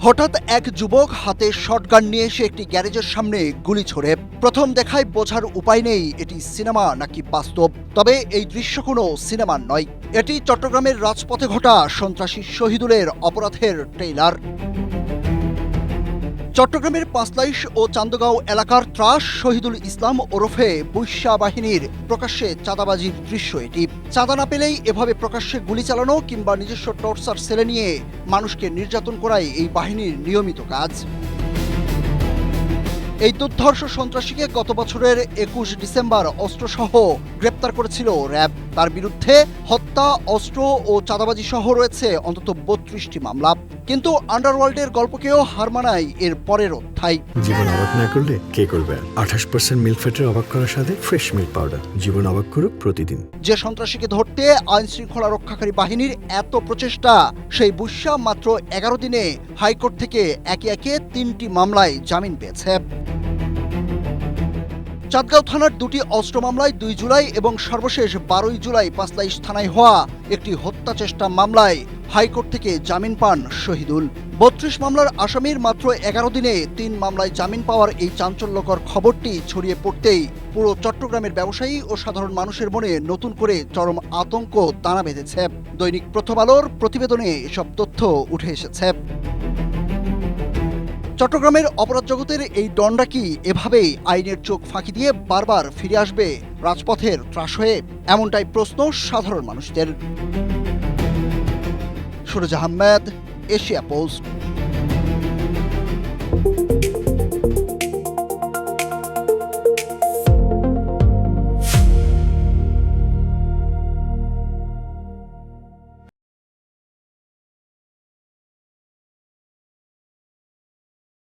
হঠাৎ এক যুবক হাতে শটগান নিয়ে এসে একটি গ্যারেজের সামনে গুলি ছোড়ে। প্রথম দেখায় বোঝার উপায় নেই এটি সিনেমা নাকি বাস্তব। তবে এই দৃশ্য কোনো সিনেমার নয়, এটি চট্টগ্রামের রাজপথে ঘটা সন্ত্রাসী শহীদুলের অপরাধের ট্রেইলার। চট্টগ্রামের পাঁচলাইশ ও চান্দগাঁও এলাকার ত্রাস শহীদুল ইসলাম ওরফে বৈশ্যা বাহিনীর প্রকাশ্যে চাঁদাবাজির দৃশ্য এটি। চাঁদা না পেলেই এভাবে প্রকাশ্যে গুলি চালানো কিংবা নিজস্ব টর্চার সেলে নিয়ে মানুষকে নির্যাতন করাই এই বাহিনীর নিয়মিত কাজ। এই দুর্ধর্ষ সন্ত্রাসীকে গত বছরের ২১ ডিসেম্বর অস্ত্রসহ গ্রেপ্তার করেছিল র্যাব। তার বিরুদ্ধে হত্যা, অস্ত্র ও চাঁদাবাজি সহ রয়েছে অন্তত ৩২টি মামলা। কিন্তু আন্ডারওয়ার্ল্ডের গল্পকেও হার মানায় এর পরের অধ্যায়। জীবন অবাক না করলে কে করবে? ২৮% মিল্ক ফ্যাটের অবাক করার সাথে ফ্রেশ মিল্ক পাউডার। জীবন অবাক করুক প্রতিদিন। যে সন্ত্রাসীকে ধরতে আইন শৃঙ্খলা রক্ষাকারী বাহিনীর এত প্রচেষ্টা, সেই বুশ্যা মাত্র ১১ দিনে হাইকোর্ট থেকে একে একে ৩টি মামলায় জামিন পেয়েছে। চাঁদগাঁও থানার ২টি অস্ত্র মামলায় ২ জুলাই এবং সর্বশেষ ১২ জুলাই পাঁচলাইশ থানায় হওয়া একটি হত্যা চেষ্টা মামলায় হাইকোর্ট থেকে জামিন পান শহীদুল। ৩২ মামলার আসামির মাত্র ১১ দিনে ৩ মামলায় জামিন পাওয়ার এই চাঞ্চল্যকর খবরটি ছড়িয়ে পড়তেই পুরো চট্টগ্রামের ব্যবসায়ী ও সাধারণ মানুষের মনে নতুন করে চরম আতঙ্ক দানা বেঁধেছে। দৈনিক প্রথম আলোর প্রতিবেদনে এসব তথ্য উঠে এসেছে। চট্টগ্রামের অপরাধ জগতের এই ডনরা কি এভাবেই আইনের চোখ ফাঁকি দিয়ে বারবার ফিরে আসবে রাজপথের ত্রাস হয়ে? এমনটাই প্রশ্ন সাধারণ মানুষদের। Suraj Ahmed, Asia post.